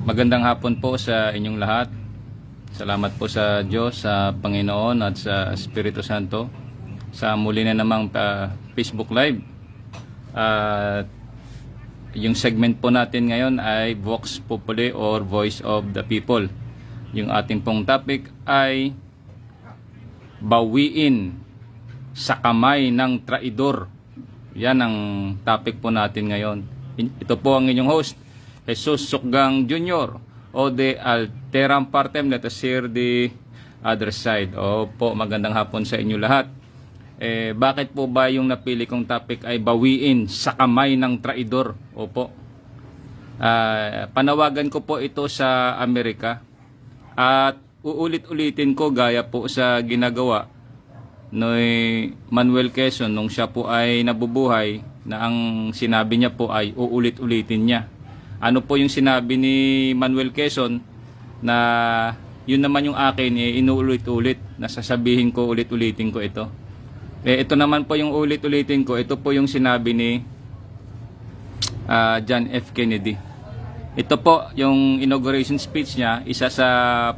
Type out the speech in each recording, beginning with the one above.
Magandang hapon po sa inyong lahat. Salamat po sa Diyos, sa Panginoon at sa Espiritu Santo sa muli na namang Facebook Live. At yung segment po natin ngayon ay Vox Populi or Voice of the People. Yung ating pong topic ay bawiin sa kamay ng traidor. Yan ang topic po natin ngayon. Ito po ang inyong host, Jesus Sukgang Jr. O de Alteram Partem. Let us hear the other side. Opo, magandang hapon sa inyo lahat. Bakit po ba yung napili kong topic ay bawiin sa kamay ng traidor? Opo. Panawagan ko po ito sa Amerika. At uulit-ulitin ko gaya po sa ginagawa ni Manuel Quezon nung siya po ay nabubuhay, na ang sinabi niya po ay uulit-ulitin niya. Ano po yung sinabi ni Manuel Quezon na yun naman yung akin, inuulit-ulit, nasasabihin ko, ulit-ulitin ko ito. Ito naman po yung ulit-ulitin ko, ito po yung sinabi ni John F. Kennedy. Ito po yung inauguration speech niya, isa sa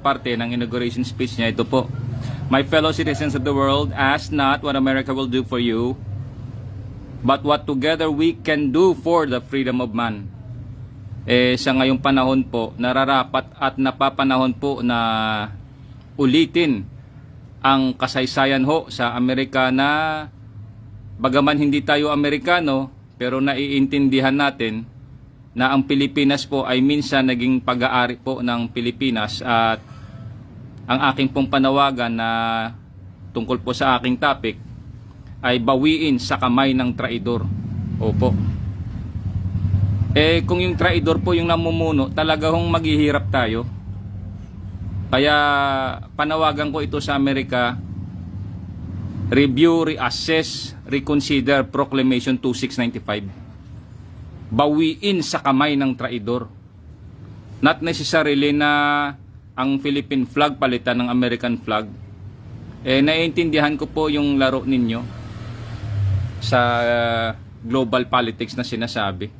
parte ng inauguration speech niya, ito po. My fellow citizens of the world, ask not what America will do for you, but what together we can do for the freedom of man. Sa ngayong panahon po, nararapat at napapanahon po na ulitin ang kasaysayan ho sa Amerika na bagaman hindi tayo Amerikano, pero naiintindihan natin na ang Pilipinas po ay minsan naging pag-aari po ng Pilipinas. At ang aking pong panawagan na tungkol po sa aking topic ay bawiin sa kamay ng traidor. Opo. Kung yung traidor po yung namumuno, talaga hong maghihirap tayo. Kaya panawagan ko ito sa Amerika, review, reassess, reconsider Proclamation 2695. Bawiin sa kamay ng traidor. Not necessarily na ang Philippine flag palitan ng American flag. Naiintindihan ko po yung laro ninyo sa global politics na sinasabi.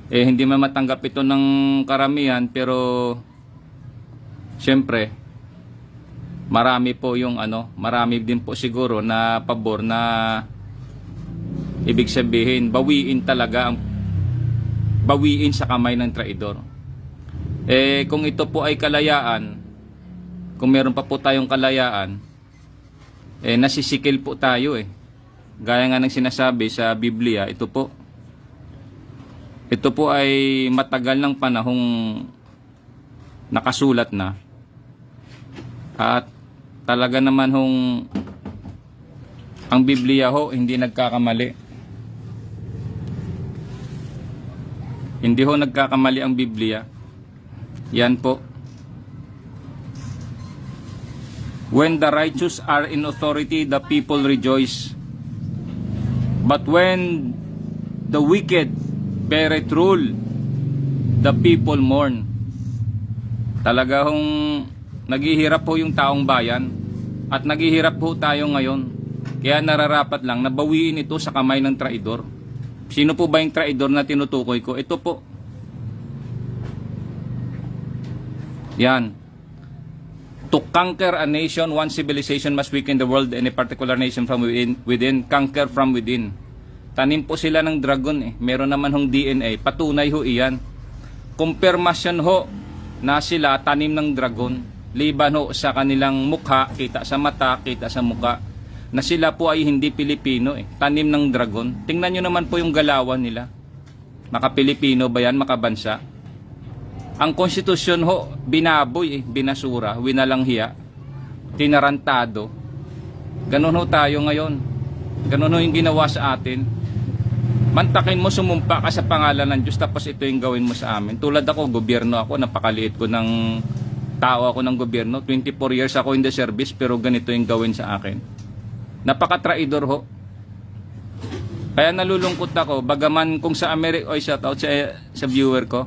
Hindi man matanggap ito ng karamihan, pero syempre marami po yung marami din po siguro na pabor na ibig sabihin bawiin talaga, ang bawiin sa kamay ng traidor. Kung ito po ay kalayaan, kung meron pa po tayong kalayaan, nasisikil po tayo gaya nga ng sinasabi sa Biblia. Ito po ay matagal ng panahong nakasulat na. At talaga naman ang Biblia hindi nagkakamali. Hindi nagkakamali ang Biblia. Yan po. When the righteous are in authority, the people rejoice. But when the wicked beareth rule, the people mourn. Talaga naghihirap po yung taong bayan, at naghihirap po tayo ngayon. Kaya nararapat lang na bawiin ito sa kamay ng traidor. Sino po ba yung traidor na tinutukoy ko? Ito po. Yan. To conquer a nation, one civilization must weaken the world, and a particular nation from within, conquer from within. Tanim po sila ng dragon Meron naman DNA. Patunay iyan. Kumpirmasyon na sila tanim ng dragon. Liban sa kanilang mukha, kita sa mata, kita sa mukha, na sila po ay hindi Pilipino Tanim ng dragon. Tingnan nyo naman po yung galawan nila. Maka-Pilipino ba yan? Makabansa? Ang konstitusyon binaboy binasura, winalanghiya, tinarantado. Ganun tayo ngayon. Ganun yung ginawa sa atin. Mantakin mo, sumumpa ka sa pangalan ng Diyos, tapos ito yung gawin mo sa amin. Tulad ako, gobyerno ako, napakaliit ko ng tao ako ng gobyerno. 24 years ako in the service, pero ganito yung gawin sa akin. Napaka-traidor Kaya nalulungkot ako, bagaman kung sa Amerika, shout out sa viewer ko,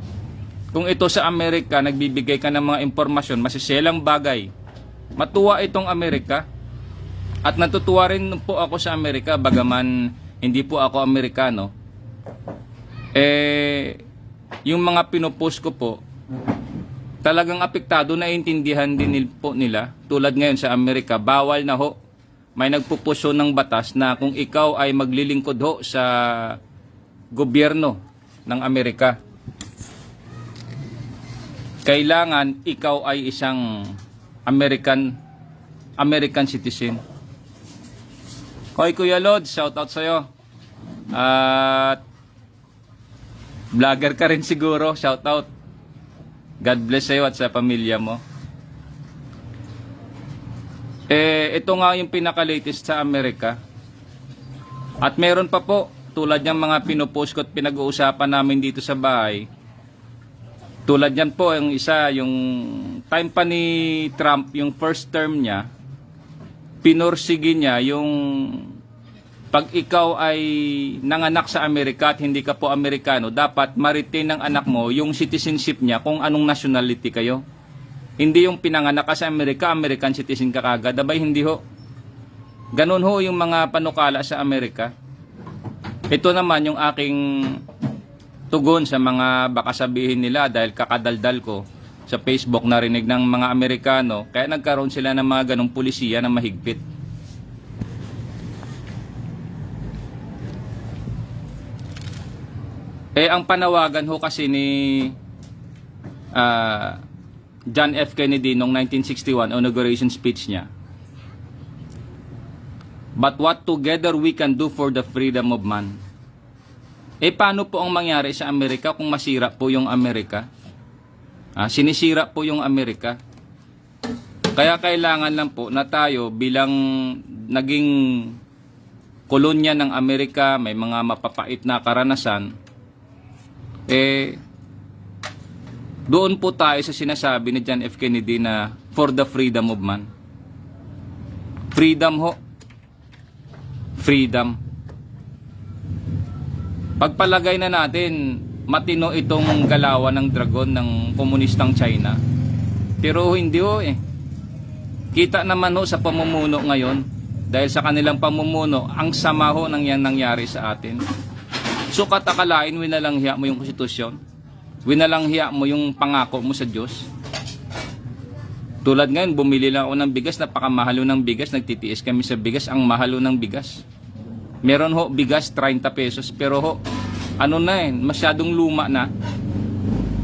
kung ito sa Amerika, nagbibigay ka ng mga impormasyon, masiselang bagay, matuwa itong Amerika. At natutuwa rin po ako sa Amerika, bagaman hindi po ako Amerikano. Yung mga pinupost ko po, Talagang apektado, naiintindihan din po nila. Tulad ngayon sa Amerika, bawal na ho. May nagpupusyo ng batas na kung ikaw ay maglilingkod ho sa gobyerno ng Amerika, kailangan ikaw ay isang American citizen. Hoy Kuya Lod, shout out sa'yo. At vlogger ka rin siguro, shout out. God bless sa'yo at sa pamilya mo. Ito nga yung pinaka-latest sa Amerika. At meron pa po, tulad ng mga pinupost ko at pinag-uusapan namin dito sa bahay. Tulad yan po, yung isa, yung time pa ni Trump, yung first term niya, pinursige niya yung pag ikaw ay nanganak sa Amerika at hindi ka po Amerikano, dapat ma-retain ng anak mo yung citizenship niya kung anong nationality kayo. Hindi yung pinanganak ka sa Amerika, American citizen ka kagad. Abay, hindi ho. Ganun ho yung mga panukala sa Amerika. Ito naman yung aking tugon sa mga baka sabihin nila dahil kakadaldal ko sa Facebook, narinig ng mga Amerikano, kaya nagkaroon sila ng mga ganong pulisiya na mahigpit. Ang panawagan ho kasi ni John F. Kennedy noong 1961 inauguration speech niya, "But what together we can do for the freedom of man." Paano po ang mangyari sa Amerika kung masira po yung Amerika? Sinisira po yung Amerika. Kaya kailangan lang po na tayo bilang naging kolonya ng Amerika, may mga mapapait na karanasan, doon po tayo sa sinasabi ni John F. Kennedy na for the freedom of man. Freedom ho. Freedom. Pagpalagay na natin, matino itong galawan ng dragon ng komunistang China. Pero hindi ho Kita naman ho sa pamumuno ngayon, dahil sa kanilang pamumuno, ang sama ho nang yan nangyari sa atin. So katakalain, winalanghiya mo yung konstitusyon, winalanghiya mo yung pangako mo sa Diyos. Tulad ngayon, bumili lang ako ng bigas, napakamahalo ng bigas, nagtitiis kami sa bigas, ang mahalo ng bigas. Meron ho bigas 30 pesos, pero ho masyadong luma na.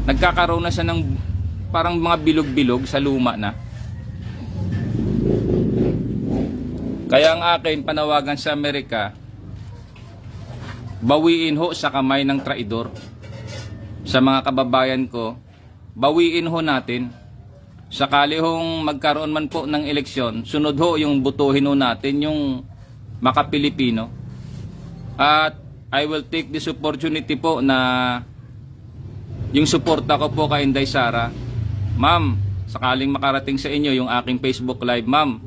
Nagkakaroon na siya ng parang mga bilog-bilog sa luma na. Kaya ang akin panawagan sa Amerika, bawiin ho sa kamay ng traidor. Sa mga kababayan ko, bawiin ho natin. Sakali hong magkaroon man po ng eleksyon, sunod ho yung butuhin ho natin yung maka-Pilipino. At I will take this opportunity po na yung suporta ko po kay Inday Sara. Ma'am, sakaling makarating sa inyo yung aking Facebook Live, ma'am,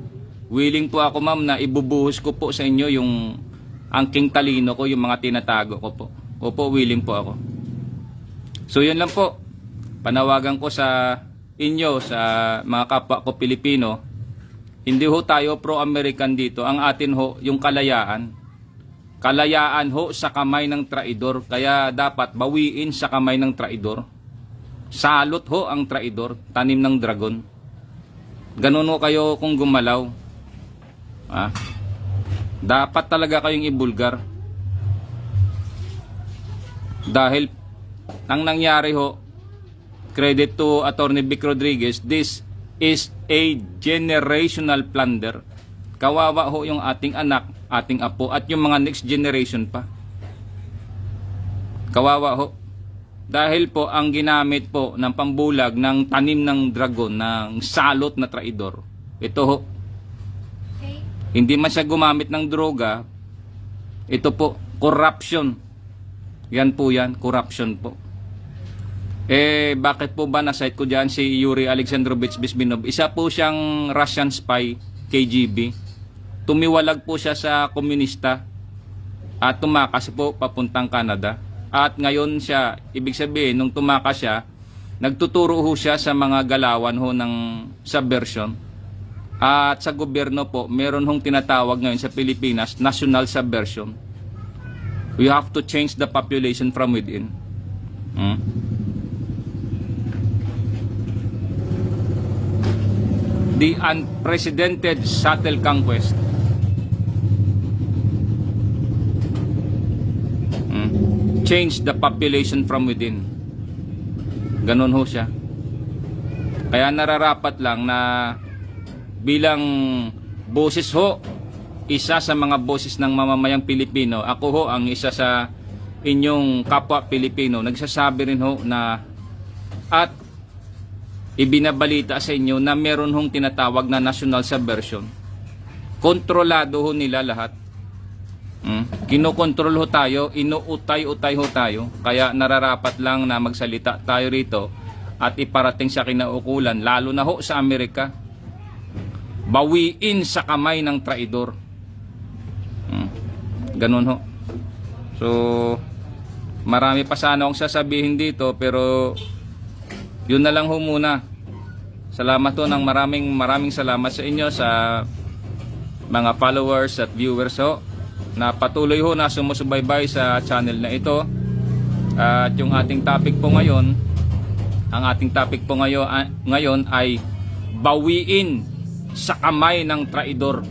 willing po ako ma'am na ibubuhos ko po sa inyo yung angking talino ko, yung mga tinatago ko po. Opo, willing po ako. So yun lang po. Panawagan ko sa inyo, sa mga kapwa ko Pilipino, hindi ho tayo pro-American dito. Ang atin ho, yung kalayaan. Kalayaan ho sa kamay ng traidor. Kaya dapat bawiin sa kamay ng traidor. Salot ho ang traidor, tanim ng dragon. Ganun ho kayo kung gumalaw. Dapat talaga kayong ibulgar. Dahil ang nangyari ho, credit to Attorney Vic Rodriguez, this is a generational plunder. Kawawa ho yung ating anak, ating apo, at yung mga next generation pa. Kawawa ho. Dahil po ang ginamit po ng pambulag ng tanim ng dragon, ng salot na traidor, ito ho. Hindi man siya gumamit ng droga, ito po, corruption. Yan po yan, corruption po. Bakit po ba nasite ko dyan si Yuri Alexandrovich Bezmenov? Isa po siyang Russian spy, KGB. Tumiwalag po siya sa komunista at tumakas po papuntang Canada. At ngayon siya, ibig sabihin, nung tumakas siya, nagtuturo ho siya sa mga galawan ho ng subversion. At sa gobyerno po, meron hong tinatawag ngayon sa Pilipinas, national subversion. We have to change the population from within. the unprecedented subtle conquest. Change the population from within. Ganun ho siya. Kaya nararapat lang na bilang boses ho, isa sa mga boses ng mamamayang Pilipino, ako ho ang isa sa inyong kapwa Pilipino, nagsasabi rin ho na at ibinabalita sa inyo na meron hong tinatawag na national subversion. Kontrolado ho nila lahat. Kinokontrol ho tayo, inuutay-utay ho tayo. Kaya nararapat lang na magsalita tayo rito at iparating sa kinaukulan, lalo na ho sa Amerika. Bawiin sa kamay ng traidor. Ganun ho. So, marami pa sana akong sasabihin dito, pero yun na lang ho muna. Salamat ho ng maraming salamat sa inyo, sa mga followers at viewers ho, na patuloy ho na sumusubaybay sa channel na ito. At yung ating topic po ngayon, ang ating topic po ngayon ay bawiin sa kamay ng traidor.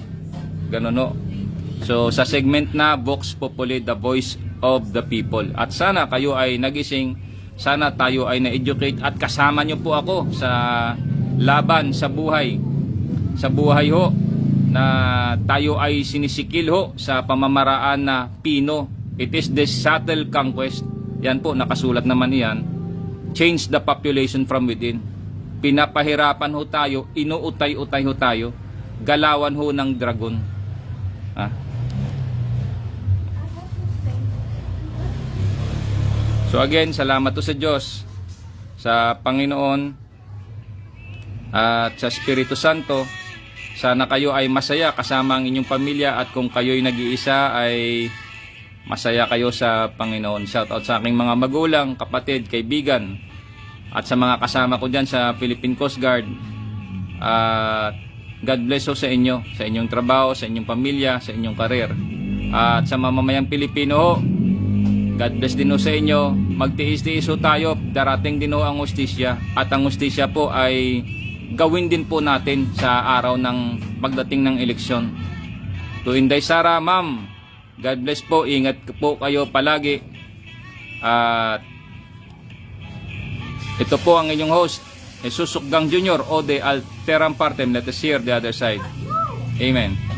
Ganun ho. So sa segment na Vox Populi, the voice of the people. At sana kayo ay nagising, sana tayo ay na-educate at kasama nyo po ako sa laban sa buhay. Sa buhay ho na tayo ay sinisikil ho sa pamamaraan na Pino. It is the subtle conquest. Yan po, nakasulat naman iyan. Change the population from within. Pinapahirapan ho tayo, inuutay-utay ho tayo, galawan ho ng dragon. So again, salamat to sa Diyos, sa Panginoon at sa Espiritu Santo. Sana kayo ay masaya kasama ang inyong pamilya, at kung kayo'y nag-iisa ay masaya kayo sa Panginoon. Shout out sa aking mga magulang, kapatid, kaibigan, at sa mga kasama ko dyan sa Philippine Coast Guard. God bless ho sa inyo, sa inyong trabaho, sa inyong pamilya, sa inyong karir. At sa mamamayang Pilipino ho, God bless din ho sa inyo. Magtiis-tiis ho tayo, darating din ho ang hustisya. At ang hustisya po ay gawin din po natin sa araw ng pagdating ng eleksyon. To Inday Sara, ma'am, God bless po, ingat po kayo palagi. At ito po ang inyong host, Jesus Sukgang Jr. Ode Alteram Partem. Let us hear the other side. Amen.